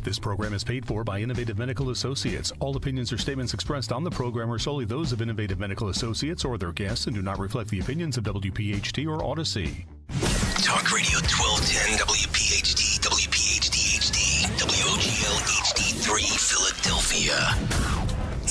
This program is paid for by Innovative Medical Associates. All opinions or statements expressed on the program are solely those of Innovative Medical Associates or their guests and do not reflect the opinions of WPH.D. or Odyssey. Talk Radio 1210 WPH.D, WPH.D.HD, WOGL HD3 Philadelphia.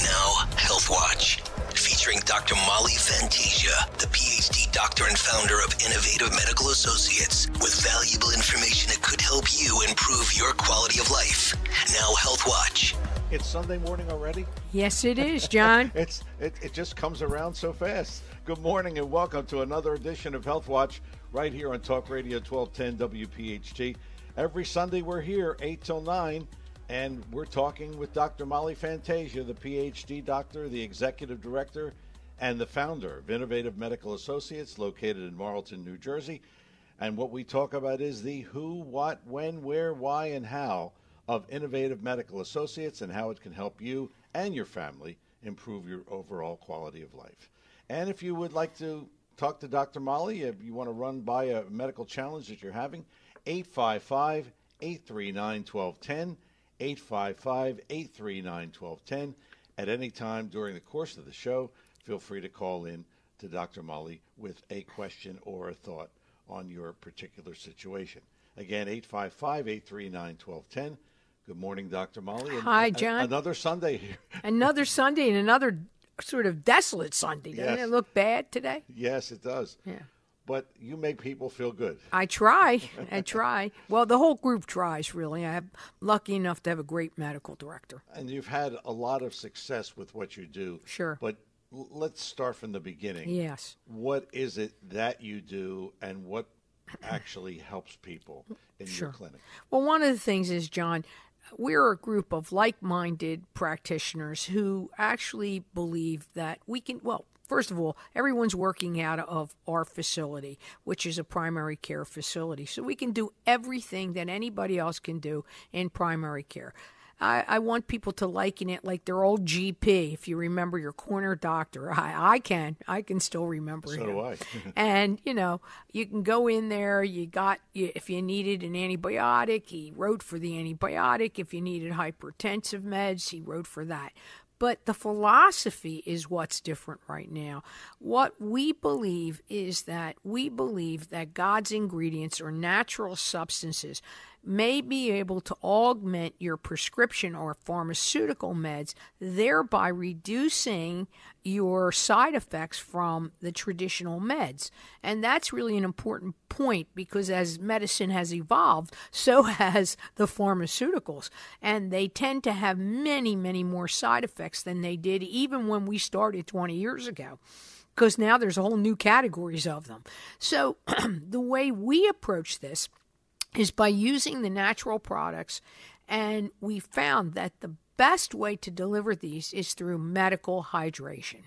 Now, Health Watch, featuring Dr. Molly Fantasia, the PhD doctor and founder of Innovative Medical Associates, with valuable information that could help you improve your quality of life. Now, Health Watch. It's Sunday morning already? Yes, it is, John. It just comes around so fast. Good morning and welcome to another edition of Health Watch right here on Talk Radio 1210 WPHT. Every Sunday we're here 8 till 9, and we're talking with Dr. Molly Fantasia, the PhD doctor, the executive director, and the founder of Innovative Medical Associates located in Marlton, New Jersey. And what we talk about is the who, what, when, where, why, and how of Innovative Medical Associates and how it can help you and your family improve your overall quality of life. And if you would like to talk to Dr. Molly, if you want to run by a medical challenge that you're having, 855-839-1210, 855-839-1210. At any time during the course of the show, feel free to call in to Dr. Molly with a question or a thought on your particular situation. Again, 855-839-1210. Good morning, Dr. Molly. Hi, John. Another Sunday here. Another Sunday and another sort of desolate Sunday. Doesn't it look bad today? Yes, it does. Yeah. But you make people feel good. I try. Well, the whole group tries, really. I'm lucky enough to have a great medical director. And you've had a lot of success with what you do. Sure. But let's start from the beginning. Yes. What is it that you do and what actually helps people in your clinic? Well, one of the things is, John, we're a group of like-minded practitioners who actually believe that we can, well, first of all, everyone's working out of our facility, which is a primary care facility. So we can do everything that anybody else can do in primary care. I want people to liken it like their old GP, if you remember your corner doctor. I can still remember him. So do I. And, you can go in there, if you needed an antibiotic, he wrote for the antibiotic. If you needed hypertensive meds, he wrote for that. But the philosophy is what's different right now. What we believe is that God's ingredients or natural substances may be able to augment your prescription or pharmaceutical meds, thereby reducing your side effects from the traditional meds. And that's really an important point because as medicine has evolved, so has the pharmaceuticals. And they tend to have many, many more side effects than they did even when we started 20 years ago, because now there's whole new categories of them. So the way we approach this is by using the natural products, and we found that the best way to deliver these is through medical hydration.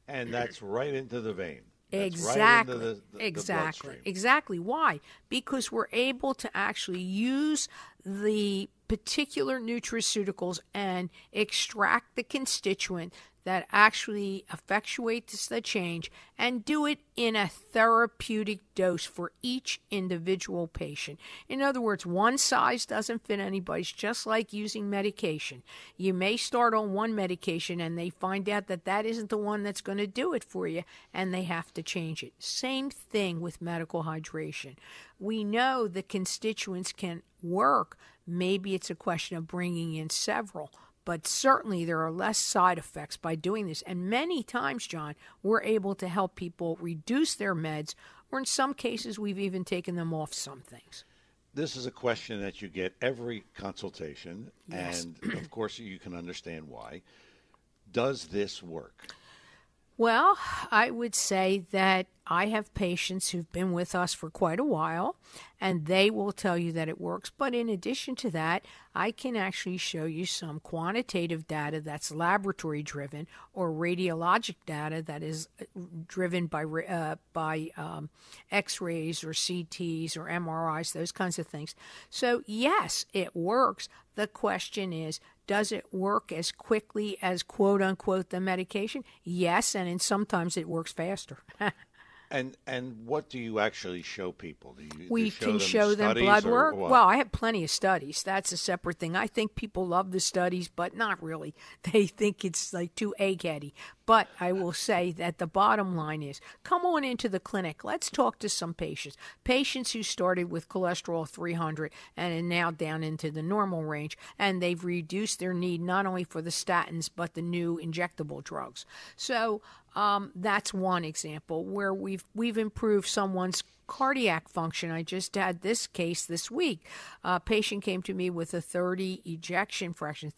And that's right into the vein. That's Exactly. right into the bloodstream. Exactly. Why? Because we're able to actually use the particular nutraceuticals and extract the constituent that actually effectuates the change and do it in a therapeutic dose for each individual patient. In other words, one size doesn't fit anybody's, just like using medication. You may start on one medication and they find out that that isn't the one that's going to do it for you and they have to change it. Same thing with medical hydration. We know the constituents can work. Maybe it's a question of bringing in several. But certainly there are less side effects by doing this. And many times, John, we're able to help people reduce their meds, or in some cases, we've even taken them off some things. This is a question that you get every consultation, Yes. and of course you can understand why. Does this work? Well, I would say that I have patients who've been with us for quite a while, and they will tell you that it works. But in addition to that, I can actually show you some quantitative data that's laboratory-driven or radiologic data that is driven by X-rays or CTs or MRIs, those kinds of things. So, yes, it works. The question is, does it work as quickly as, quote-unquote, the medication? Yes, and sometimes it works faster. And what do you actually show people? We can show them studies blood or work. what? Well, I have plenty of studies. That's a separate thing. I think people love the studies, but not really. They think it's like too eggheady. But I will say that the bottom line is, come on into the clinic. Let's talk to some patients who started with cholesterol 300 and are now down into the normal range, and they've reduced their need not only for the statins but the new injectable drugs. So that's one example where we've improved someone's cardiac function. I just had this case this week. A patient came to me with a 30 ejection fraction.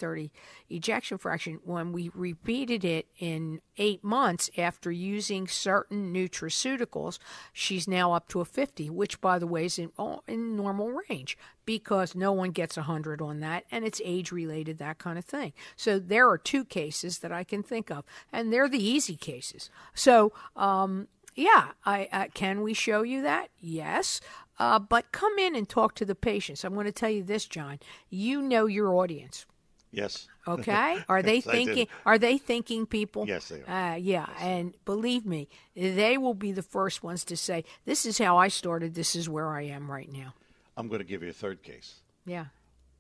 When we repeated it in 8 months after using certain nutraceuticals, she's now up to a 50, which, by the way, is in normal range, because no one gets 100 on that, and it's age-related, that kind of thing. So there are 2 cases that I can think of, and they're the easy cases. So, can we show you that? Yes. But come in and talk to the patients. I'm going to tell you this, John. You know your audience. Yes. Okay. Are they thinking? Are they thinking people? Yes, they are. Yeah. And believe me, they will be the first ones to say, "This is how I started. This is where I am right now." I'm going to give you a third case. Yeah.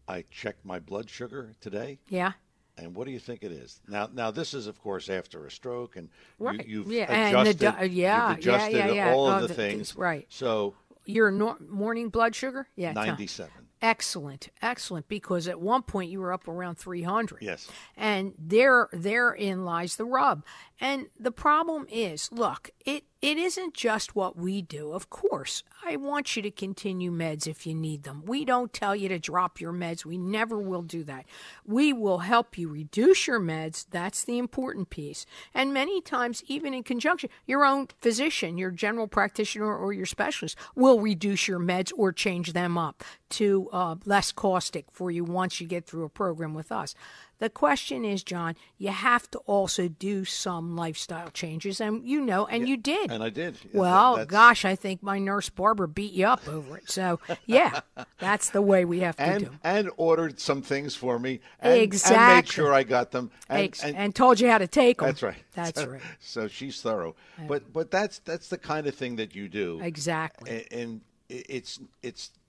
I checked my blood sugar today. Yeah. And what do you think it is? Now this is, of course, after a stroke, and right. you've adjusted, adjusted all of the things. Right. So your morning blood sugar? Yeah. 97. Excellent, because at one point you were up around 300. Yes. And therein lies the rub. And the problem is, look, it isn't just what we do. Of course, I want you to continue meds if you need them. We don't tell you to drop your meds. We never will do that. We will help you reduce your meds. That's the important piece. And many times, even in conjunction, your own physician, your general practitioner or your specialist will reduce your meds or change them up to less caustic for you once you get through a program with us. The question is, John, you have to also do some lifestyle changes, and you did. And I did. Well, gosh, I think my nurse Barbara beat you up over it. So, yeah, that's the way we have to do. And ordered some things for me. And, exactly. And made sure I got them. And told you how to take them. That's right. That's right. So she's thorough. But that's the kind of thing that you do. Exactly. And it's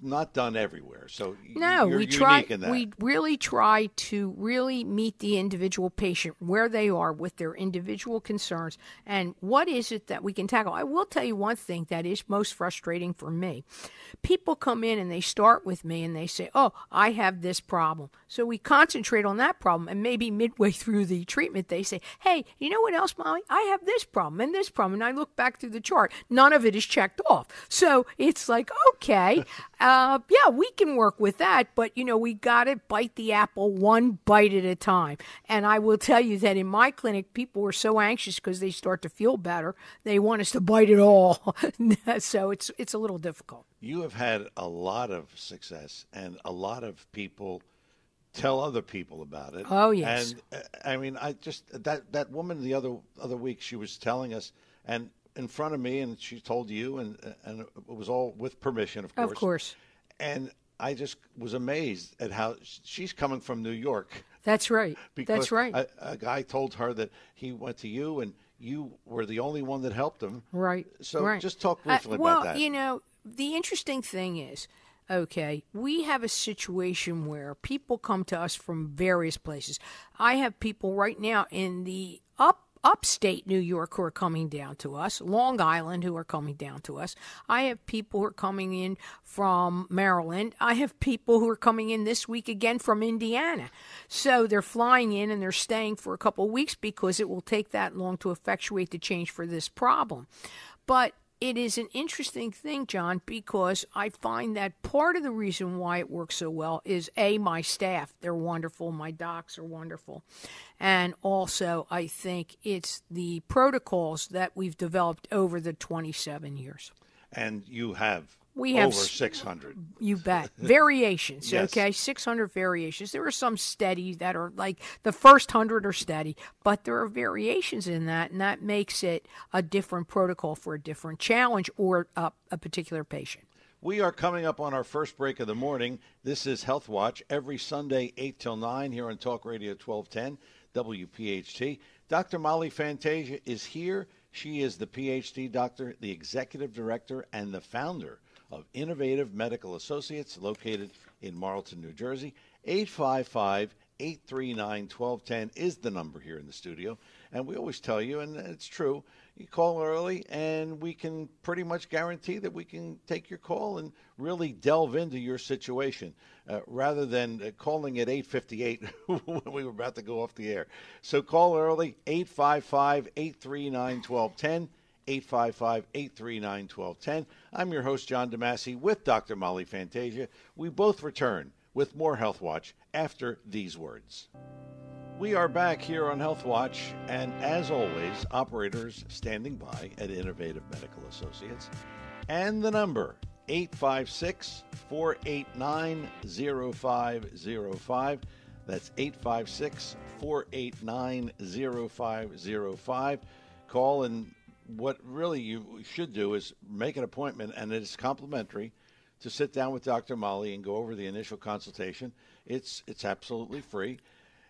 not done everywhere. So no, you're we unique in that. We really try to really meet the individual patient where they are with their individual concerns and what is it that we can tackle. I will tell you one thing that is most frustrating for me. People come in and they start with me and they say, "Oh, I have this problem." So we concentrate on that problem, and maybe midway through the treatment they say, "Hey, you know what else, Molly? I have this problem and this problem." And I look back through the chart. None of it is checked off. So it's like, okay, we can work with that, but, we got to bite the apple one bite at a time. And I will tell you that in my clinic, people are so anxious because they start to feel better. They want us to bite it all. So it's a little difficult. You have had a lot of success, and a lot of people tell other people about it. Oh, yes. And, I mean, that woman the other week, she was telling us, and in front of me, and she told you, and it was all with permission, of course. Of course. And I just was amazed at how she's coming from New York. That's right. Because That's right. A guy told her that he went to you, and you were the only one that helped him. Right. So just talk briefly about that. Well, the interesting thing is, okay, we have a situation where people come to us from various places. I have people right now in the upstate New York who are coming down to us, Long Island who are coming down to us. I have people who are coming in from Maryland. I have people who are coming in this week again from Indiana. So they're flying in and they're staying for a couple of weeks because it will take that long to effectuate the change for this problem. But it is an interesting thing, John, because I find that part of the reason why it works so well is, my staff. They're wonderful. My docs are wonderful. And also, I think it's the protocols that we've developed over the 27 years. And you have We have over 600. You bet. Variations, Yes. okay? 600 variations. There are some steady that are like the first 100 are steady, but there are variations in that, and that makes it a different protocol for a different challenge or a particular patient. We are coming up on our first break of the morning. This is Health Watch every Sunday, 8 till 9 here on Talk Radio 1210, WPHT. Dr. Molly Fantasia is here. She is the PhD doctor, the executive director, and the founder of Innovative Medical Associates, located in Marlton, New Jersey. 855-839-1210 is the number here in the studio. And we always tell you, and it's true, you call early and we can pretty much guarantee that we can take your call and really delve into your situation rather than calling at 8:58 when we were about to go off the air. So call early, 855-839-1210. 855-839-1210. I'm your host, John DeMasi, with Dr. Molly Fantasia. We both return with more Health Watch after these words. We are back here on Health Watch, and as always, operators standing by at Innovative Medical Associates. And the number, 856-489-0505. That's 856-489-0505. Call, and what really you should do is make an appointment, and it is complimentary, to sit down with Dr. Molly and go over the initial consultation. It's absolutely free.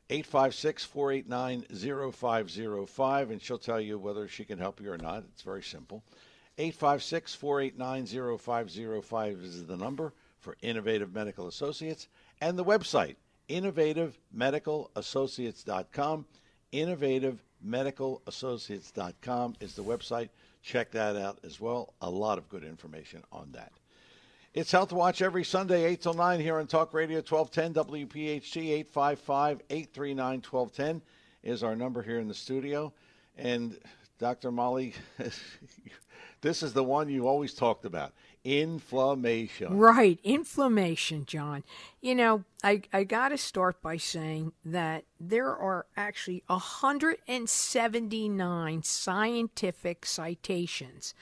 856-489-0505, and she'll tell you whether she can help you or not. It's very simple. 856-489-0505 is the number for Innovative Medical Associates, and the website, innovativemedicalassociates.com. innovativemedicalassociates.com is the website. Check that out as well. A lot of good information on that. It's Health Watch every Sunday, 8 till 9 here on Talk Radio 1210 WPHT. 855-839-1210 is our number here in the studio. And Dr. Molly, this is the one you always talked about, inflammation. Right, inflammation, John. You know, I got to start by saying that there are actually 179 scientific citations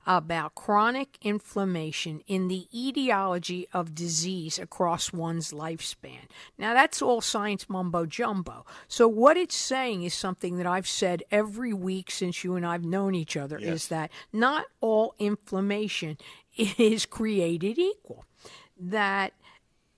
about chronic inflammation in the etiology of disease across one's lifespan. Now, that's all science mumbo-jumbo. So what it's saying is something that I've said every week since you and I've known each other, Yes. is that not all inflammation is created equal. That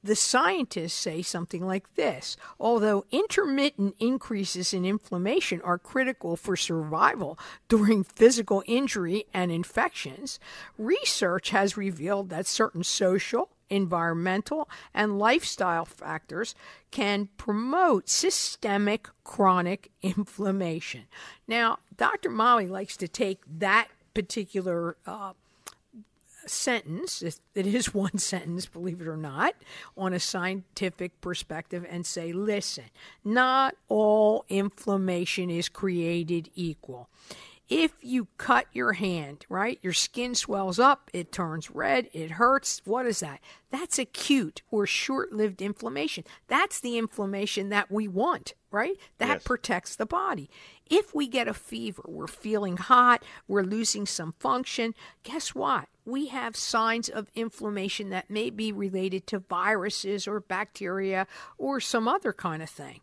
the scientists say something like this: although intermittent increases in inflammation are critical for survival during physical injury and infections, research has revealed that certain social, environmental, and lifestyle factors can promote systemic chronic inflammation. Now, Dr. Molly likes to take that particular sentence, it is one sentence, believe it or not, on a scientific perspective and say, listen, not all inflammation is created equal. If you cut your hand, right, your skin swells up, it turns red, it hurts. What is that? That's acute or short-lived inflammation. That's the inflammation that we want, right? That Yes. protects the body. If we get a fever, we're feeling hot, we're losing some function, guess what? We have signs of inflammation that may be related to viruses or bacteria or some other kind of thing.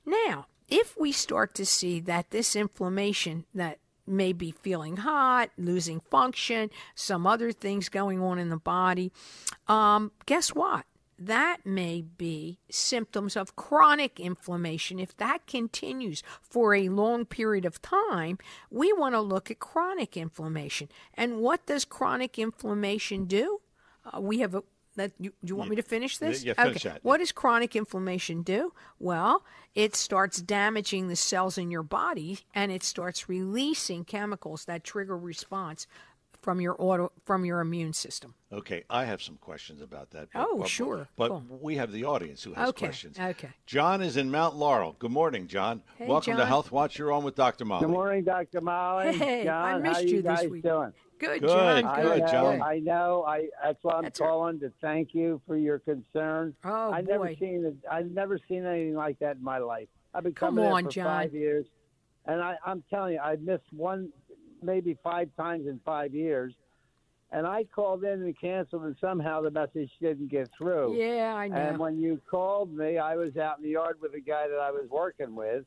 Now, if we start to see that this inflammation that may be feeling hot, losing function, some other things going on in the body, guess what? That may be symptoms of chronic inflammation. If that continues for a long period of time, we want to look at chronic inflammation. And what does chronic inflammation do? We have a do you want me to finish this? Yeah, finish that. What does chronic inflammation do? Well, it starts damaging the cells in your body, and it starts releasing chemicals that trigger response from your immune system. Okay, I have some questions about that. Sure. But Cool. we have the audience who has questions. Okay. John is in Mount Laurel. Good morning, John. Hey, Welcome to John. Health Watch. You're on with Dr. Molly. Good morning, Dr. Molly. Hey, John, I missed how you guys this week. doing? Good, Good, John. good, John. I know. That's why I'm That's all right. calling to thank you for your concern. Oh, I've boy. never seen anything like that in my life. I've been Come coming on, there for John. 5 years, and I'm telling you, I missed one, maybe 5 times in 5 years. And I called in and canceled, and somehow the message didn't get through. Yeah, I know. And when you called me, I was out in the yard with a guy that I was working with.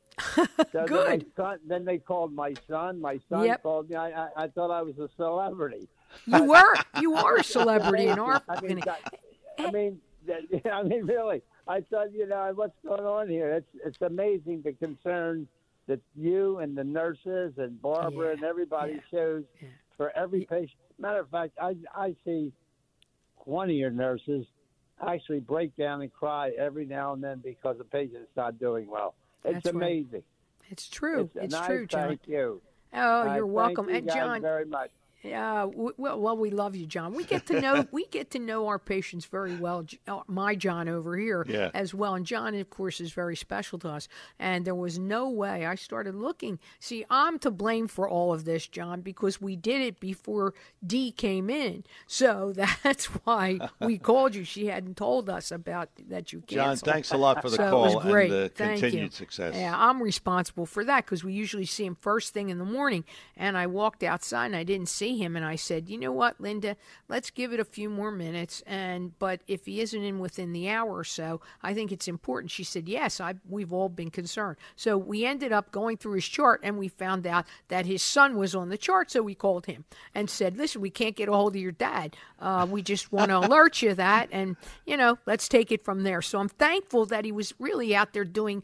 So Good. Then they called my son. My son Yep. called me. I thought I was a celebrity. You are a celebrity in our. I mean, really. I thought, what's going on here? It's amazing the concern that you and the nurses and Barbara and everybody shows for every patient. Matter of fact, I see one of your nurses actually break down and cry every now and then because the patient's not doing well. It's amazing. Right. It's true. It's true, John. Thank you. Oh, you're welcome. Thank you and John, very much. Yeah, well, we love you, John. We get to know our patients very well. My John over here as well, and John, of course, is very special to us. And there was no way I started looking. See, I'm to blame for all of this, John, because we did it before Dee came in. So that's why we called you. She hadn't told us about that you canceled. John, thanks a lot for the call it was great. and the Thank continued you. success. Yeah, I'm responsible for that because we usually see him first thing in the morning. And I walked outside and I didn't see him, and I said, you know what, Linda, let's give it a few more minutes, but if he isn't in within the hour or so, I think it's important. She said, yes, we've all been concerned. So we ended up going through his chart, and we found out that his son was on the chart, so we called him and said, listen, we can't get a hold of your dad. We just want to alert you that, and, let's take it from there. So I'm thankful that he was really out there doing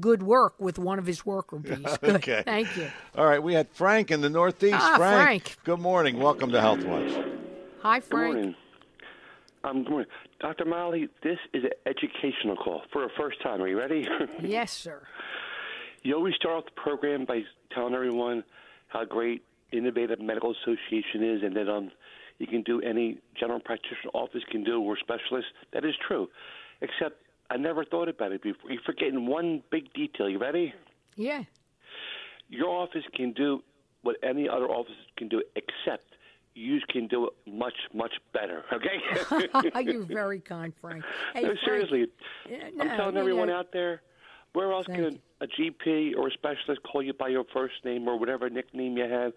good work with one of his worker bees. Good. Okay. Thank you. All right, we had Frank in the Northeast. Frank. Good morning. Welcome to Health Watch. Hi, Frank. Good morning. Good morning. Dr. Molly, this is an educational call for a first time. Are you ready? Yes, sir. You always start off the program by telling everyone how great Innovative Medical Association is, and that you can do any general practitioner office can do or specialist. That is true, except I never thought about it before. You're forgetting one big detail. You ready? Yeah. Your office can do what any other office can do, except you can do it much, much better, okay? You're very kind, Frank. Hey, No, Frank, seriously. I'm telling everyone out there, where else can a GP or a specialist call you by your first name or whatever nickname you have,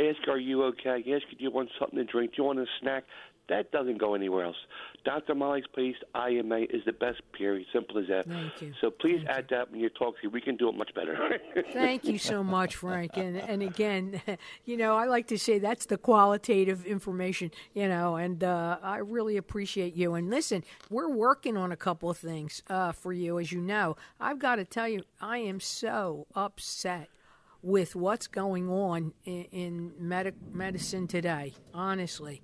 ask, are you okay, ask, do you want something to drink, do you want a snack? That doesn't go anywhere else. Dr. Molly's Place, IMA, is the best, period. Simple as that. Thank you. So please add that when you talk to you. We can do it much better. Thank you so much, Frank. And again, I like to say that's the qualitative information, and I really appreciate you. And listen, we're working on a couple of things for you, as you know. I've got to tell you, I am so upset with what's going on in medicine today, honestly.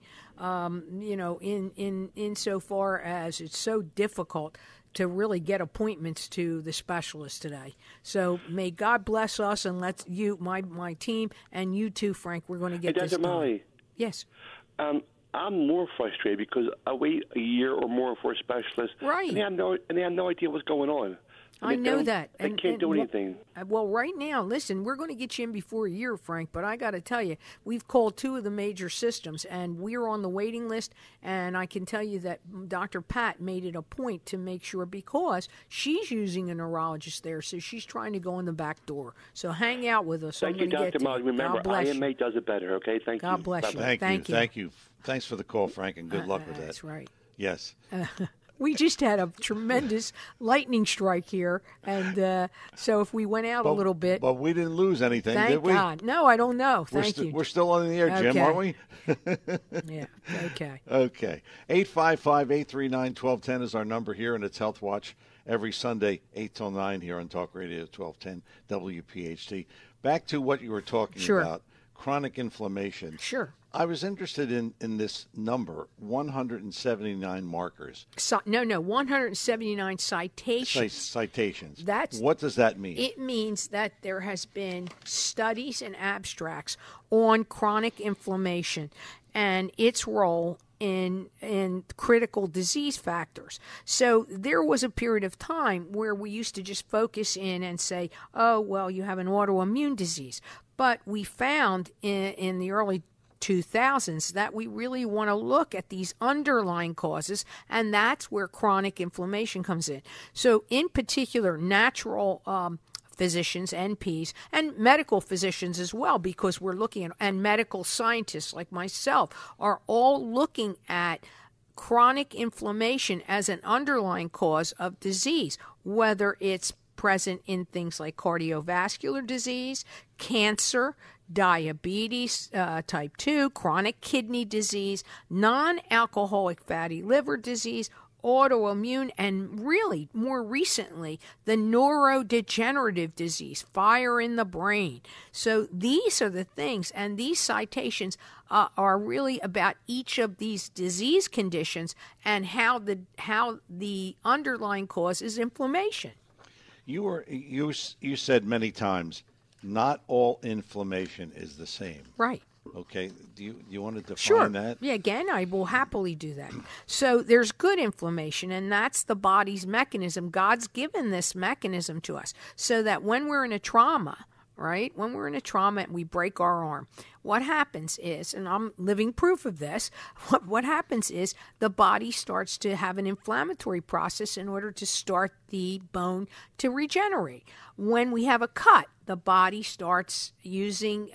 Insofar as it's so difficult to really get appointments to the specialists today. So may God bless us and let you, my team, and you too, Frank, we're going to get this done. Dr. Molly. Yes. I'm more frustrated because I wait a year or more for a specialist. Right. And they have no idea what's going on. I know that. They can't do anything. Well, right now, listen, we're going to get you in before a year, Frank, but I got to tell you, we've called two of the major systems, and we're on the waiting list, and I can tell you that Dr. Pat made it a point to make sure, because she's using a neurologist there, so she's trying to go in the back door. So hang out with us. Thank you, Dr. Molly. Remember, IMA does it better, okay? Thank you. God bless you. Thank you. Thanks for the call, Frank, and good luck with that. That's right. Yes. We just had a tremendous lightning strike here, and so if we went out a little bit. But we didn't lose anything, did we? Thank God. No, I don't know. Thank you. We're still on the air, Jim, aren't we? Yeah, okay. Okay. 855-839-1210 is our number here, and it's Health Watch every Sunday, 8 till 9 here on Talk Radio 1210 WPH.D. Back to what you were talking about, chronic inflammation. Sure. I was interested in this number, 179 markers. 179 citations. Citations. What does that mean? It means that there has been studies and abstracts on chronic inflammation and its role in critical disease factors. So there was a period of time where we used to just focus in and say, oh, well, you have an autoimmune disease. But we found in the early 2000s that we really want to look at these underlying causes, and that's where chronic inflammation comes in. So in particular, natural physicians, NPs, and medical physicians as well, because we're looking at, and medical scientists like myself are all looking at chronic inflammation as an underlying cause of disease, whether it's present in things like cardiovascular disease, cancer, diabetes type 2, chronic kidney disease, non-alcoholic fatty liver disease, autoimmune, and really more recently, the neurodegenerative disease, fire in the brain. So these are the things, and these citations are really about each of these disease conditions and how the underlying cause is inflammation. You said many times, not all inflammation is the same. Right. Okay. Do you want to define Sure. that? Yeah, again, I will happily do that. So there's good inflammation, and that's the body's mechanism. God's given this mechanism to us so that when we're in a trauma, right, when we're in a trauma and we break our arm, what happens is, and I'm living proof of this, what happens is the body starts to have an inflammatory process in order to start the bone to regenerate. When we have a cut, the body starts using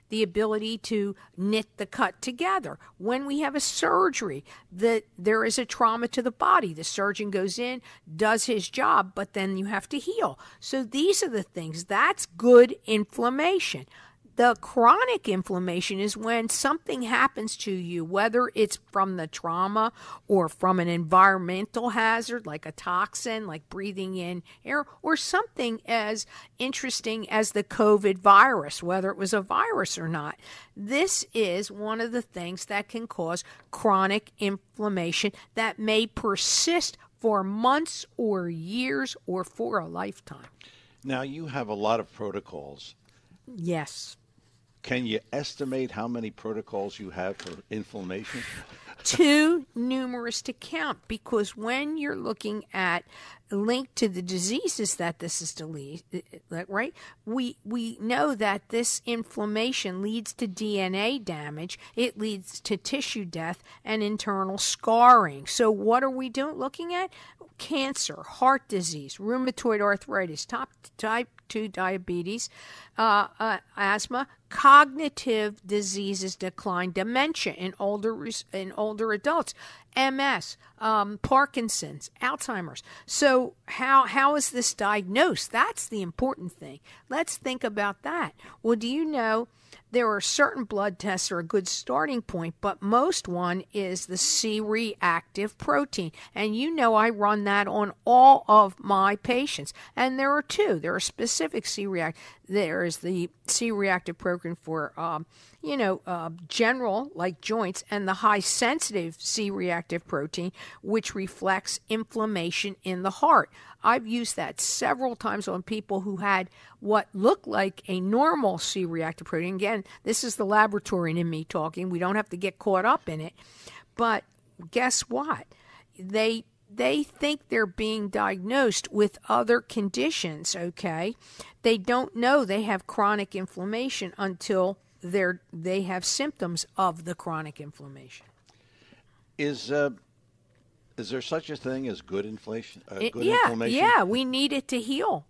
the ability to knit the cut together. When we have a surgery, there is a trauma to the body. The surgeon goes in, does his job, but then you have to heal. So these are the things. That's good inflammation. The chronic inflammation is when something happens to you, whether it's from the trauma or from an environmental hazard like a toxin, like breathing in air, or something as interesting as the COVID virus, whether it was a virus or not. This is one of the things that can cause chronic inflammation that may persist for months or years or for a lifetime. Now, you have a lot of protocols. Yes. Can you estimate how many protocols you have for inflammation? Too numerous to count, because when you're looking at linked to the diseases that this is right, we know that this inflammation leads to DNA damage, it leads to tissue death and internal scarring. So what are we looking at? Cancer, heart disease, rheumatoid arthritis, type 2 diabetes, asthma, cognitive diseases decline, dementia in older adults, MS, Parkinson's, Alzheimer's. So how is this diagnosed? That's the important thing. Let's think about that. Well, do you know there are certain blood tests are a good starting point, but most one is the C-reactive protein. And you know I run that on all of my patients. And there are two. There are specific C-reactive. There is the C-reactive protein for, general, like joints, and the high-sensitive C-reactive protein, which reflects inflammation in the heart. I've used that several times on people who had what looked like a normal C-reactive protein. Again, this is the laboratory in me talking. We don't have to get caught up in it. But guess what? They think they're being diagnosed with other conditions, okay? They don't know they have chronic inflammation until they have symptoms of the chronic inflammation. Is there such a thing as good inflammation? Yeah, we need it to heal.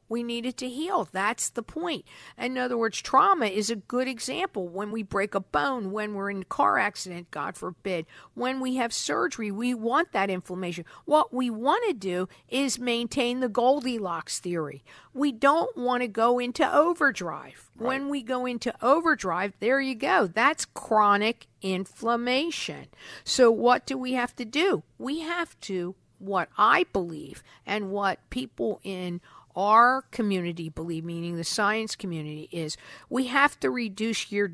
That's the point. In other words, trauma is a good example. When we break a bone, when we're in a car accident, God forbid, when we have surgery, we want that inflammation. What we want to do is maintain the Goldilocks theory. We don't want to go into overdrive. Right. When we go into overdrive, there you go. That's chronic inflammation. So what do we have to do? We have to, what I believe and what people in our community believe, meaning the science community, is we have to reduce your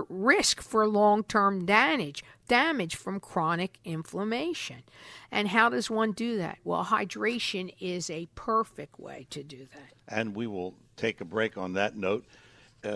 risk for long-term damage from chronic inflammation. And how does one do that? Well, hydration is a perfect way to do that. And we will take a break on that note.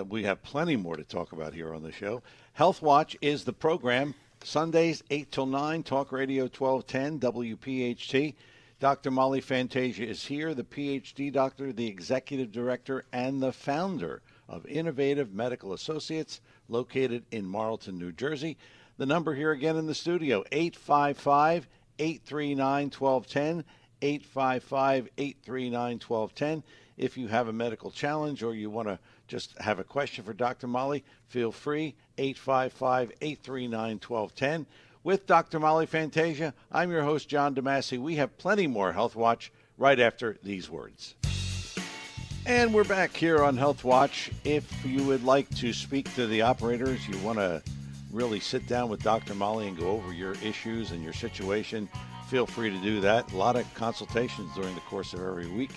We have plenty more to talk about here on the show. Health Watch is the program. Sundays, 8 till 9, Talk Radio 1210, WPHT. Dr. Molly Fantasia is here, the PhD doctor, the executive director, and the founder of Innovative Medical Associates, located in Marlton, New Jersey. The number here again in the studio, 855-839-1210, 855-839-1210. If you have a medical challenge or you want to just have a question for Dr. Molly, feel free, 855-839-1210. With Dr. Molly Fantasia, I'm your host, John DeMasi. We have plenty more Health Watch right after these words. And we're back here on Health Watch. If you would like to speak to the operators, you want to really sit down with Dr. Molly and go over your issues and your situation, feel free to do that. A lot of consultations during the course of every week.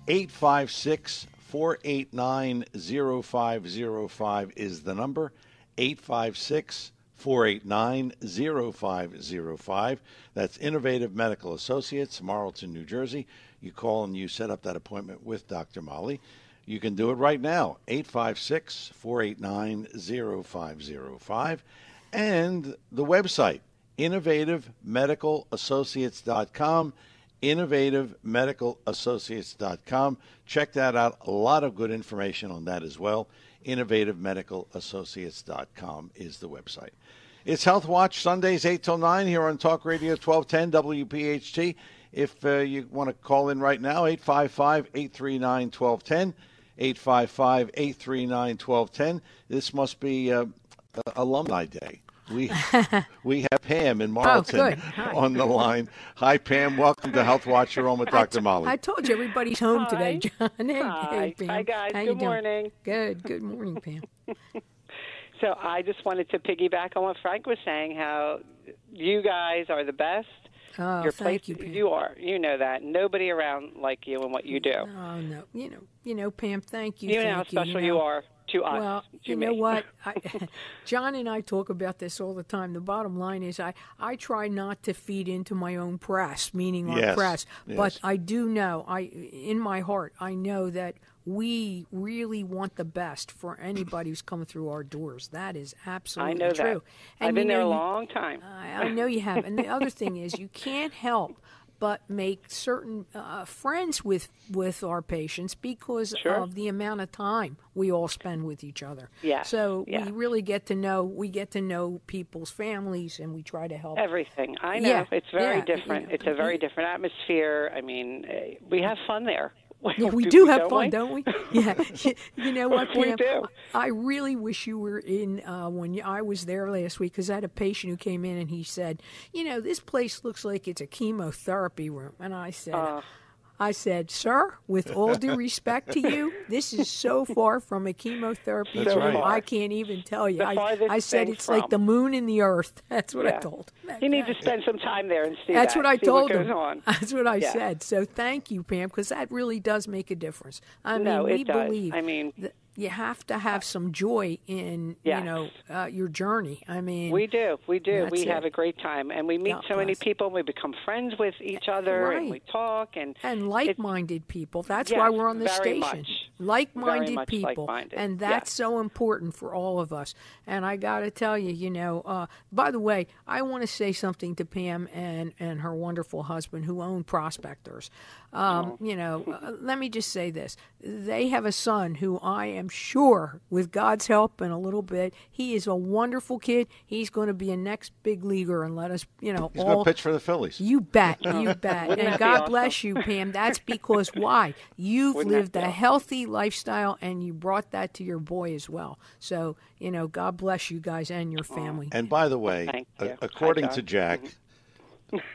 856-489-0505 is the number. 856-489-0505. That's Innovative Medical Associates, Marlton, New Jersey. You call and you set up that appointment with Dr. Molly. You can do it right now, 856-489-0505. And the website, innovativemedicalassociates.com, innovativemedicalassociates.com. Check that out. A lot of good information on that as well. innovativemedicalassociates.com is the website. It's Health Watch, Sundays 8 till 9 here on Talk Radio 1210 WPHT. If you want to call in right now, 855-839-1210, 855-839-1210. This must be Alumni Day. We have Pam in Marlton on the line. Hi, Pam. Welcome to Health Watch. You're on with Dr. Molly. I told you everybody's home today, John. Hey, Pam. Hi, guys. How Good morning. Good. Good morning, Pam. So I just wanted to piggyback on what Frank was saying, how you guys are the best. Oh, thank you, Pam. You are. You know that. Nobody around like you and what you do. Oh, no. You know, Pam, thank you. You know how special you are to us. Well, to you me. know what? John and I talk about this all the time. The bottom line is I try not to feed into my own press, meaning our press. Yes. But I do know, in my heart, I know that we really want the best for anybody who's coming through our doors. That is absolutely true. I know that. And I've been there a long time. I know you have. And the other thing is you can't help but make certain friends with our patients because of the amount of time we all spend with each other. Yes. So we really get to know people's families, and we try to help. Everything. I know. Yeah. It's very different. You know, it's a very different atmosphere. I mean, we have fun there. Yeah, we do have fun, don't we? Yeah. You know what, Pam? We do. I really wish you were in when I was there last week, because I had a patient who came in and he said, this place looks like it's a chemotherapy room. And I said, sir, with all due respect to you, this is so far from a chemotherapy room. I can't even tell you. I said it's like the moon and the earth. That's what I told him. You need to spend some time there and see That's what I told him. That's what I said. So thank you, Pam, because that really does make a difference. I mean, we believe that you have to have some joy in your journey. I mean, we do. We have a great time, and we meet so many people. We become friends with each other, and we talk and like-minded people. That's why we're on this station. Like-minded people, and that's so important for all of us. And I got to tell you, by the way, I want to say something to Pam and her wonderful husband who own Prospectors. Let me just say this. They have a son who I am sure, with God's help and a little bit, he is a wonderful kid. He's going to be a next big leaguer and let us, He's going to pitch for the Phillies. You bet. And God bless you, Pam. That's because why? You've lived a healthy lifestyle and you brought that to your boy as well. So, God bless you guys and your family. And by the way, according to Jack,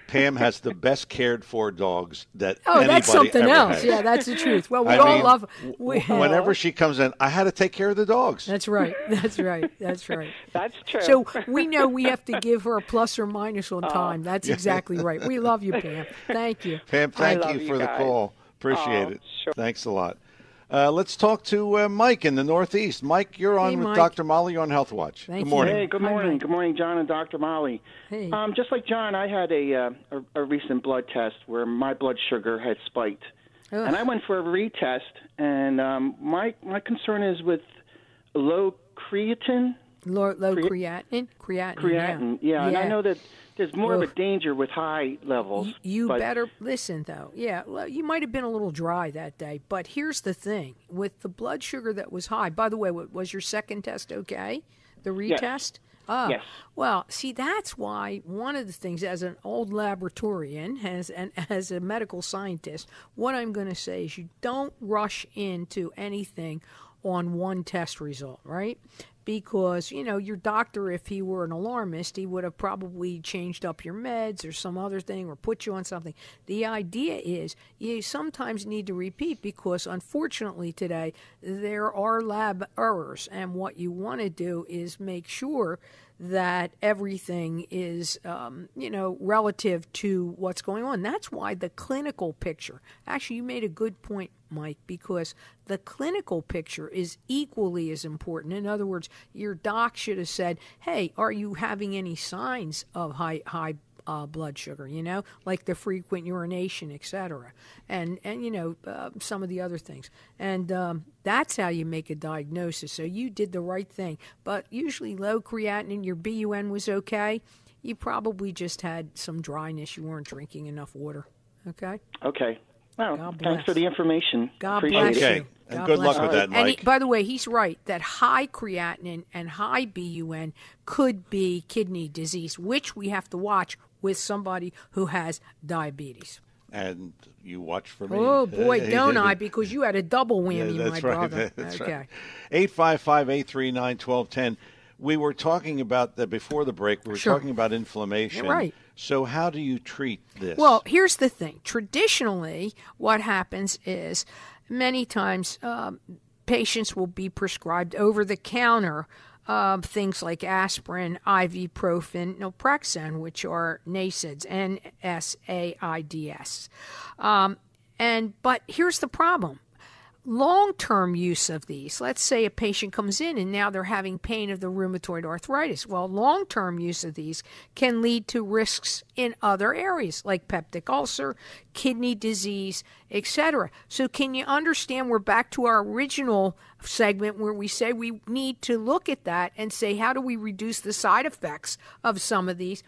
Pam has the best cared for dogs that anybody that's something ever else. has. Yeah, that's the truth. Well, we all love. Whenever she comes in, I had to take care of the dogs. That's right. That's true. So we know we have to give her a plus or minus on time. That's exactly right. We love you, Pam. Thank you. Pam, thank you for the call. Appreciate it. Sure. Thanks a lot. Let's talk to Mike in the Northeast. Mike, you're on with Dr. Molly. You're on Health Watch. Good morning. Hey, good morning. Hi, good morning, John and Dr. Molly. Hey. Just like John, I had a recent blood test where my blood sugar had spiked. Ugh. And I went for a retest, and my concern is with low creatine. Low creatinine? Creatinine, yeah. And I know that there's more of a danger with high levels. You better listen, though. Yeah, you might have been a little dry that day, but here's the thing. With the blood sugar that was high, by the way, was your second test okay? The retest? Yes. Yes. Well, see, that's why one of the things, as an old laboratorian, as a medical scientist, what I'm going to say is you don't rush into anything on one test result, right? Because, your doctor, if he were an alarmist, he would have probably changed up your meds or some other thing or put you on something. The idea is you sometimes need to repeat because, unfortunately, today there are lab errors. And what you want to do is make sure that everything is, relative to what's going on. That's why the clinical picture, actually, you made a good point, Mike, because the clinical picture is equally as important. In other words, your doc should have said, hey, are you having any signs of high blood sugar, like the frequent urination, etc., and some of the other things. And that's how you make a diagnosis. So you did the right thing. But usually low creatinine, your BUN was okay. You probably just had some dryness. You weren't drinking enough water. Okay? Okay. Well, thanks for the information. God Appreciate bless it. Okay. you. And God good bless luck with you. that, Mike. And by the way, he's right that high creatinine and high BUN could be kidney disease, which we have to watch with somebody who has diabetes. And you watch for me. Oh, boy, don't I, because you had a double whammy, that's my right. brother. That's okay. right. 855-839-1210. We were talking about that before the break. We were talking about inflammation. You're right. So how do you treat this? Well, here's the thing. Traditionally, what happens is many times patients will be prescribed over-the-counter things like aspirin, ibuprofen, naltrexone, which are NSAIDs, NSAIDs. But here's the problem. Long-term use of these, let's say a patient comes in and now they're having pain of the rheumatoid arthritis. Well, long-term use of these can lead to risks in other areas like peptic ulcer, kidney disease, etc. So can you understand, we're back to our original segment where we say we need to look at that and say, how do we reduce the side effects of some of these?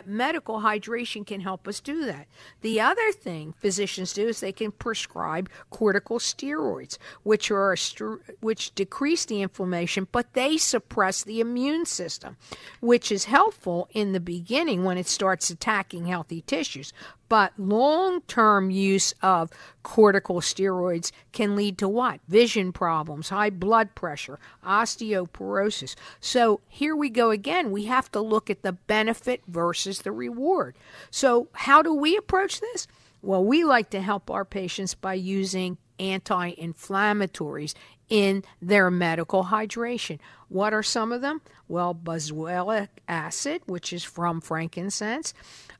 Medical hydration can help us do that. The other thing physicians do is they can prescribe corticosteroids, which decrease the inflammation, but they suppress the immune system, which is helpful in the beginning when it starts attacking healthy tissues. But long-term use of corticosteroids can lead to what? Vision problems, high blood pressure, osteoporosis. So here we go again. We have to look at the benefit versus the reward. So how do we approach this? Well, we like to help our patients by using anti-inflammatories in their medical hydration. What are some of them? Well, benzoic acid, which is from frankincense.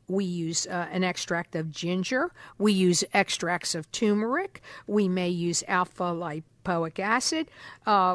We use an extract of ginger. We use extracts of turmeric. We may use alpha lipoic acid.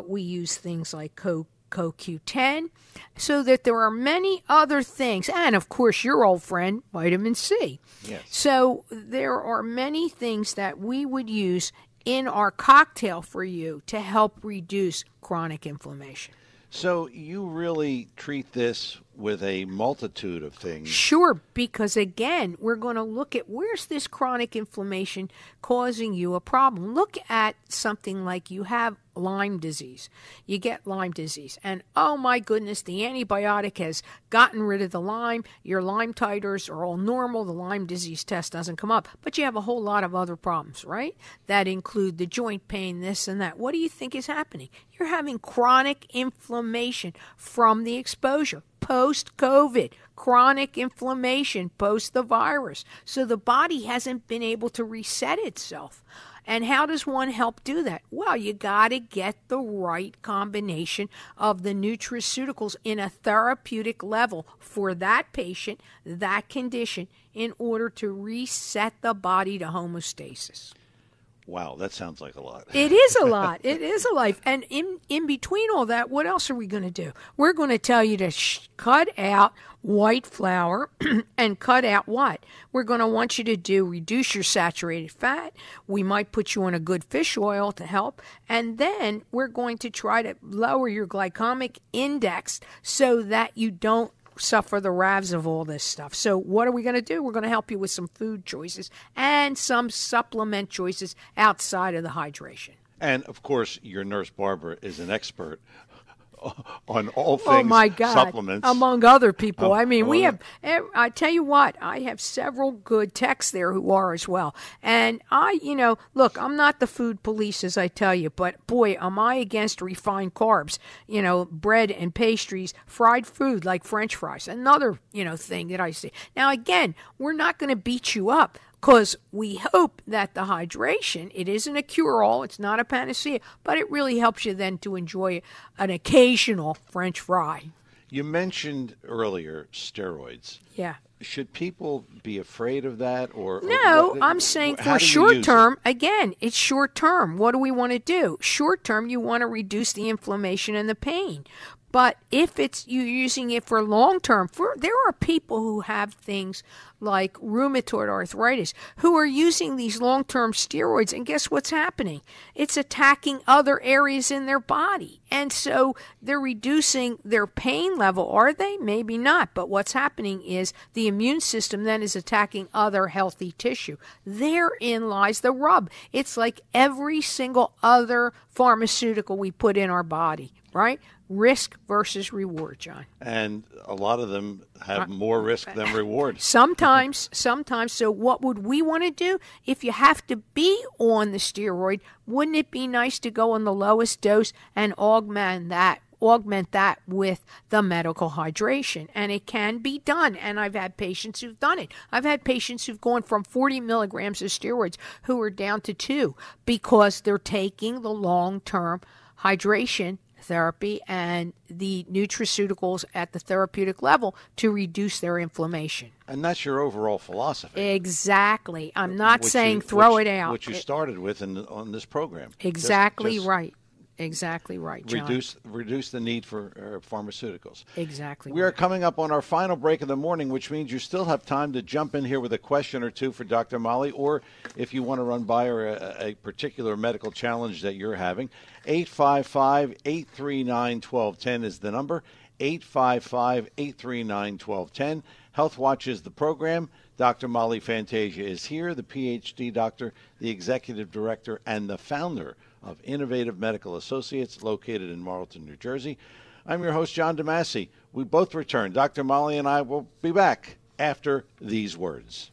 We use things like CoQ10, so that there are many other things. And, of course, your old friend, vitamin C. Yes. So there are many things that we would use in our cocktail for you to help reduce chronic inflammation. So you really treat this with a multitude of things. Sure, because again, we're going to look at where's this chronic inflammation causing you a problem. Look at something like you have Lyme disease. You get Lyme disease, and oh my goodness, the antibiotic has gotten rid of the Lyme. Your Lyme titers are all normal. The Lyme disease test doesn't come up, but you have a whole lot of other problems, right? That include the joint pain, this and that. What do you think is happening? You're having chronic inflammation from the exposure. Post-COVID, chronic inflammation post the virus. So the body hasn't been able to reset itself. And how does one help do that? Well, you got to get the right combination of the nutraceuticals in a therapeutic level for that patient, that condition, in order to reset the body to homeostasis. Wow, that sounds like a lot. It is a lot. It is a life. And in between all that, what else are we going to do? We're going to tell you to cut out white flour and cut out what? We're going to want you to reduce your saturated fat. We might put you on a good fish oil to help. And then we're going to try to lower your glycemic index so that you don't suffer the wraths of all this stuff. So what are we going to do? We're going to help you with some food choices and some supplement choices outside of the hydration. And, of course, your nurse Barbara is an expert on all things supplements. Among other people. I mean, we have, I tell you what, I have several good techs there who are as well. And look, I'm not the food police, as I tell you, but boy, am I against refined carbs, bread and pastries, fried food like French fries, another, thing that I see. Now, again, we're not going to beat you up, because we hope that the hydration, it isn't a cure-all, it's not a panacea, but it really helps you then to enjoy an occasional French fry. You mentioned earlier steroids. Yeah. Should people be afraid of that, or no? I'm saying for short term. Again, it's short term. What do we want to do? Short term, you want to reduce the inflammation and the pain. But if it's you using it for long term, there are people who have things like rheumatoid arthritis who are using these long term steroids, and guess what's happening? It's attacking other areas in their body, and so they're reducing their pain level. Are they? Maybe not. But what's happening is the immune system then is attacking other healthy tissue. Therein lies the rub. It's like every single other pharmaceutical we put in our body, right? Risk versus reward, John. And a lot of them have more risk than reward. Sometimes. So what would we want to do? If you have to be on the steroid, wouldn't it be nice to go on the lowest dose and augment that with the medical hydration? And it can be done. And I've had patients who've done it. I've had patients who've gone from 40 milligrams of steroids who are down to 2 because they're taking the long-term hydration therapy and the nutraceuticals at the therapeutic level to reduce their inflammation. And that's your overall philosophy. Exactly. I'm not saying throw it out. Which you started with on this program. Exactly right. Exactly right, John. Reduce the need for pharmaceuticals. Exactly. We are coming up on our final break of the morning, which means you still have time to jump in here with a question or two for Dr. Molly, or if you want to run by her a particular medical challenge that you're having. 855-839-1210 is the number. 855-839-1210. Health Watch is the program. Dr. Molly Fantasia is here, the PhD doctor, the executive director, and the founder of Innovative Medical Associates, located in Marlton, New Jersey. I'm your host, John DeMasi. We both return. Dr. Molly and I will be back after these words.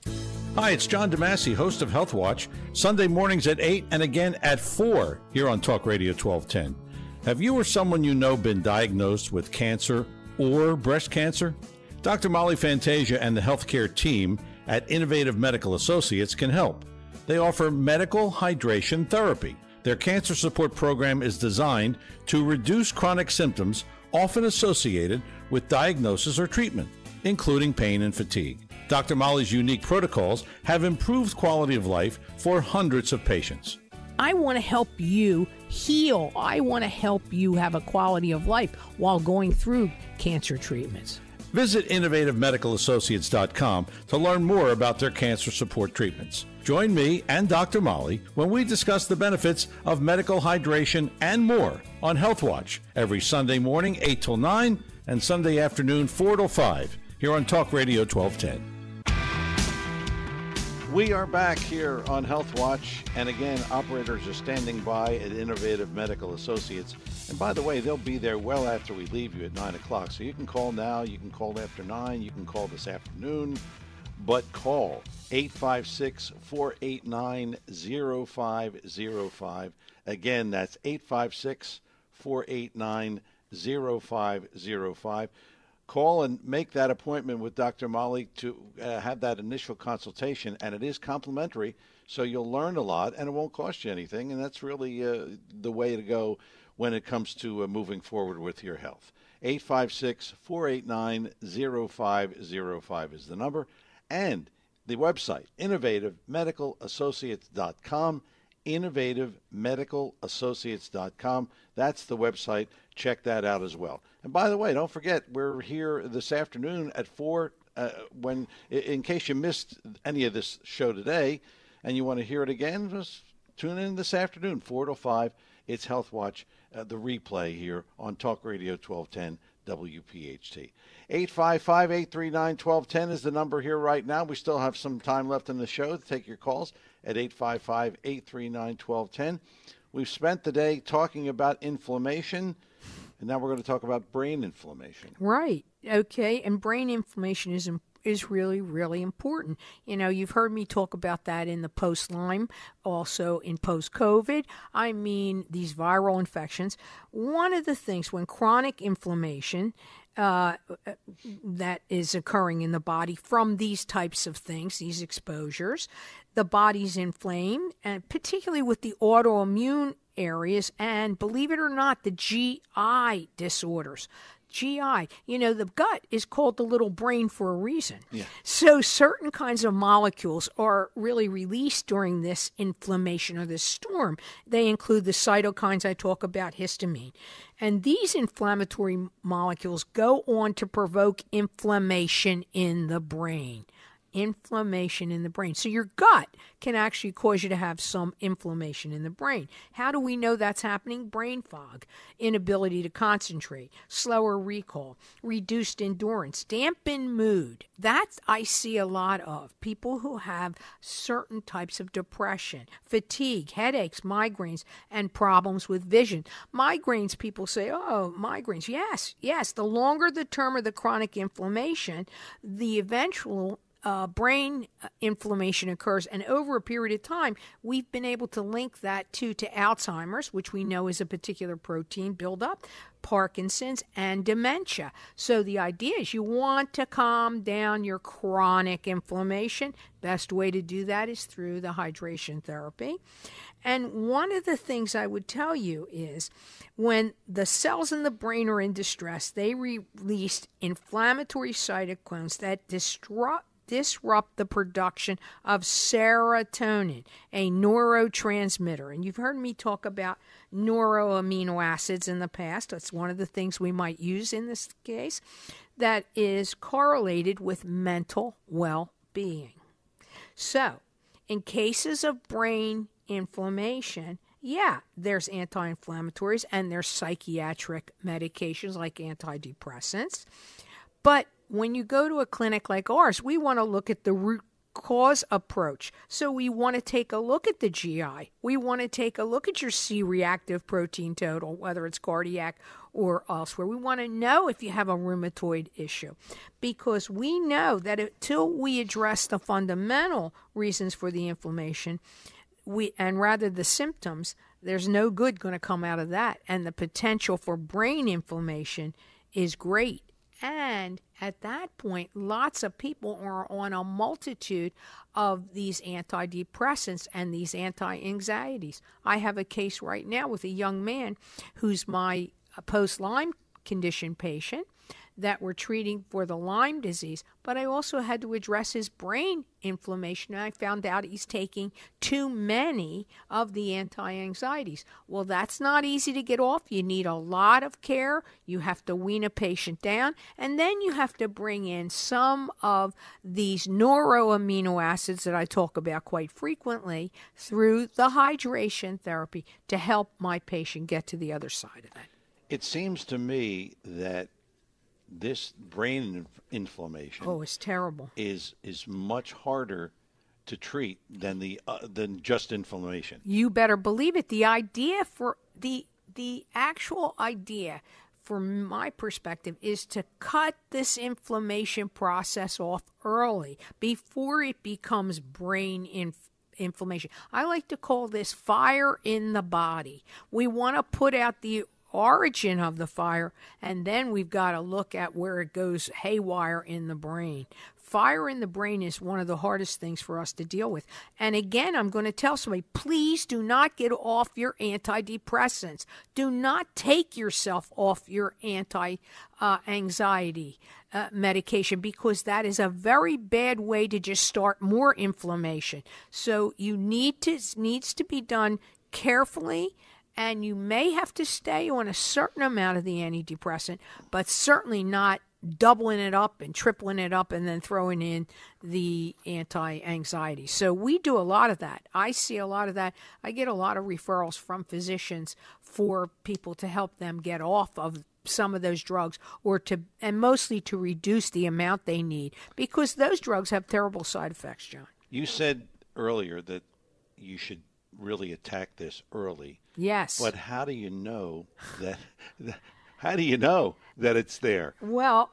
Hi, it's John DeMasi, host of Health Watch, Sunday mornings at 8 and again at 4 here on Talk Radio 1210. Have you or someone you know been diagnosed with cancer or breast cancer? Dr. Molly Fantasia and the healthcare team at Innovative Medical Associates can help. They offer medical hydration therapy. Their cancer support program is designed to reduce chronic symptoms often associated with diagnosis or treatment, including pain and fatigue. Dr. Molly's unique protocols have improved quality of life for hundreds of patients. I want to help you heal. I want to help you have a quality of life while going through cancer treatments. Visit innovativemedicalassociates.com to learn more about their cancer support treatments. Join me and Dr. Molly when we discuss the benefits of medical hydration and more on Health Watch every Sunday morning, 8 till 9, and Sunday afternoon, 4 till 5, here on Talk Radio 1210. We are back here on Health Watch, and again, operators are standing by at Innovative Medical Associates. And by the way, they'll be there well after we leave you at 9 o'clock. So you can call now, you can call after 9, you can call this afternoon, but call 856-489-0505. Again, that's 856-489-0505. Call and make that appointment with Dr. Molly to have that initial consultation, and it is complimentary, so you'll learn a lot, and it won't cost you anything, and that's really the way to go when it comes to moving forward with your health. 856-489-0505 is the number, and the website, innovativemedicalassociates.com, innovativemedicalassociates.com. That's the website. Check that out as well. And by the way, don't forget, we're here this afternoon at 4. In case you missed any of this show today and you want to hear it again, just tune in this afternoon, 4 to 5. It's Health Watch, the replay here on Talk Radio 1210 WPHT. 855-839-1210 is the number here right now. We still have some time left in the show to take your calls at 855-839-1210. We've spent the day talking about inflammation, and now we're going to talk about brain inflammation. Right. Okay. And brain inflammation is really, really important. You know, you've heard me talk about that in the post-Lyme, also in post-COVID. I mean, these viral infections. One of the things when chronic inflammation that is occurring in the body from these types of things, these exposures, the body's inflamed, and particularly with the autoimmune areas, and believe it or not, the GI disorders. GI. The gut is called the little brain for a reason. Yeah. So certain kinds of molecules are really released during this inflammation or this storm. They include the cytokines I talk about, histamine. And these inflammatory molecules go on to provoke inflammation in the brain. Inflammation in the brain. So your gut can actually cause you to have some inflammation in the brain. How do we know that's happening? Brain fog, inability to concentrate, slower recall, reduced endurance, dampened mood. That I see a lot of. People who have certain types of depression, fatigue, headaches, migraines, and problems with vision. Migraines, people say, oh, migraines. Yes. The longer the term of the chronic inflammation, the eventual brain inflammation occurs, and over a period of time, we've been able to link that to Alzheimer's, which we know is a particular protein buildup, Parkinson's, and dementia. So the idea is you want to calm down your chronic inflammation. Best way to do that is through the hydration therapy. And one of the things I would tell you is when the cells in the brain are in distress, they release inflammatory cytokines that disrupt the production of serotonin, a neurotransmitter. And you've heard me talk about neuroamino acids in the past. That's one of the things we might use in this case that is correlated with mental well-being. So, in cases of brain inflammation, there's anti-inflammatories and there's psychiatric medications like antidepressants. But when you go to a clinic like ours, we want to look at the root cause approach. So we want to take a look at the GI. We want to take a look at your C-reactive protein total, whether it's cardiac or elsewhere. We want to know if you have a rheumatoid issue, because we know that until we address the fundamental reasons for the inflammation, and rather the symptoms, there's no good going to come out of that. And the potential for brain inflammation is great. And at that point, lots of people are on a multitude of these antidepressants and these anti-anxieties. I have a case right now with a young man who's my post-Lyme condition patient that we're treating for the Lyme disease, but I also had to address his brain inflammation, and I found out he's taking too many of the anti-anxieties. Well, that's not easy to get off. You need a lot of care. You have to wean a patient down, and then you have to bring in some of these neuroamino acids that I talk about quite frequently through the hydration therapy to help my patient get to the other side of it. It seems to me that this brain inflammation it's terrible. Is much harder to treat than just inflammation. You better believe it. The idea for the actual idea from my perspective is to cut this inflammation process off early before it becomes brain inflammation. I like to call this fire in the body. We want to put out the origin of the fire, and then we've got to look at where it goes haywire in the brain. Fire in the brain is one of the hardest things for us to deal with. And again, I'm going to tell somebody, please do not get off your antidepressants. Do not take yourself off your anti-anxiety medication, because that is a very bad way to just start more inflammation. So you needs to be done carefully. And you may have to stay on a certain amount of the antidepressant, but certainly not doubling it up and tripling it up and then throwing in the anti-anxiety. So we do a lot of that. I see a lot of that. I get a lot of referrals from physicians for people to help them get off of some of those drugs, and mostly to reduce the amount they need, because those drugs have terrible side effects, John. You said earlier that you should really attack this early. Yes. But how do you know that? How do you know that it's there? Well,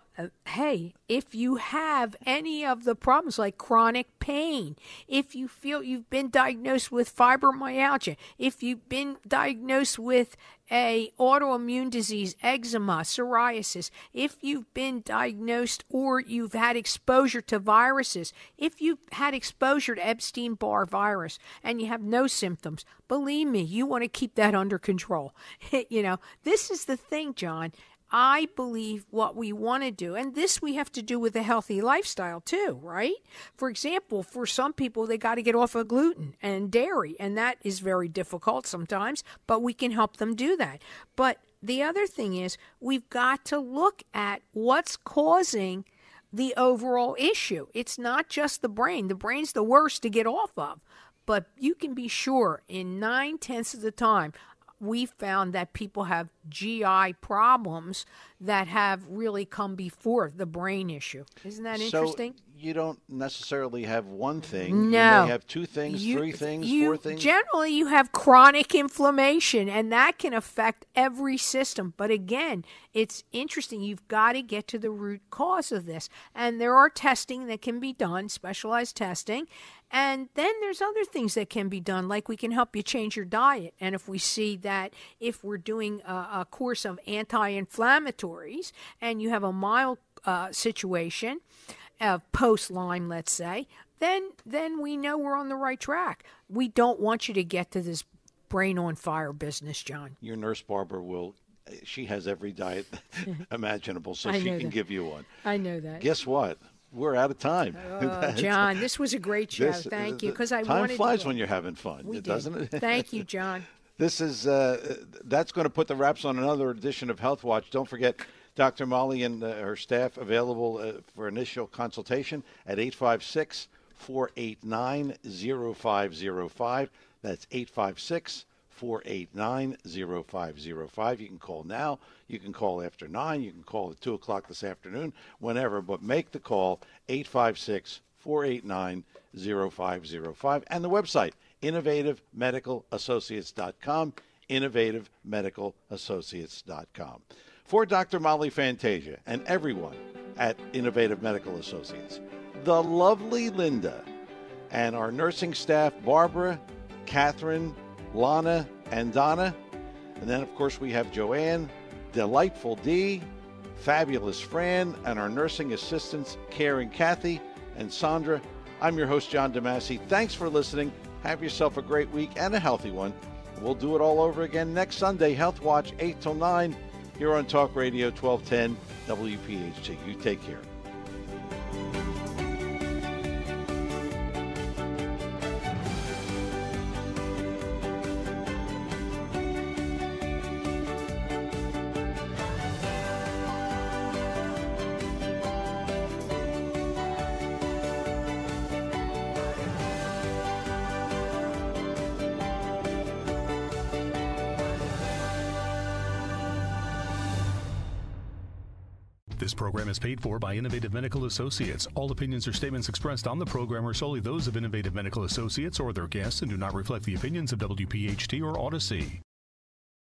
hey, if you have any of the problems like chronic pain, if you feel you've been diagnosed with fibromyalgia, if you've been diagnosed with a autoimmune disease, eczema, psoriasis, if you've been diagnosed or you've had exposure to viruses, if you've had exposure to Epstein-Barr virus and you have no symptoms, believe me, you want to keep that under control. This is the thing, John. I believe what we want to do, and this we have to do with a healthy lifestyle too, right? For example, for some people, they got to get off of gluten and dairy, and that is very difficult sometimes, but we can help them do that. But the other thing is we've got to look at what's causing the overall issue. It's not just the brain. The brain's the worst to get off of. But you can be sure in 9/10 of the time, we found that people have GI problems that have really come before the brain issue. Isn't that interesting? So you don't necessarily have one thing. No. You may have 2 things, 3 things, 4 things. Generally, you have chronic inflammation, and that can affect every system. But again, it's interesting. You've got to get to the root cause of this. And there are testing that can be done, specialized testing. And then there's other things that can be done, like we can help you change your diet. And if we see that if we're doing a course of anti-inflammatories and you have a mild situation of post-Lyme, let's say, then we know we're on the right track. We don't want you to get to this brain on fire business, John. Your nurse Barbara she has every diet imaginable, so she can give you one. I know that. Guess what? We're out of time. Oh, John, this was a great show. Thank you. Because time flies when you're having fun, doesn't it? Thank you, John. This is that's going to put the wraps on another edition of Health Watch. Don't forget, Dr. Molly and her staff available for initial consultation at 856-489-0505. That's 856-489-0505. You can call now. You can call after 9. You can call at 2 o'clock this afternoon, whenever. But make the call, 856-489-0505. And the website, innovativemedicalassociates.com, innovativemedicalassociates.com. For Dr. Molly Fantasia and everyone at Innovative Medical Associates, the lovely Linda, and our nursing staff, Barbara, Catherine, Lana, and Donna. And then, of course, we have Joanne, delightful Dee, fabulous Fran, and our nursing assistants, Karen, Kathy, and Sandra. I'm your host, John DeMasi. Thanks for listening. Have yourself a great week and a healthy one. We'll do it all over again next Sunday, Health Watch, 8 till 9, here on Talk Radio 1210 WPHT. You take care. This program is paid for by Innovative Medical Associates. All opinions or statements expressed on the program are solely those of Innovative Medical Associates or their guests and do not reflect the opinions of WPHT or Odyssey.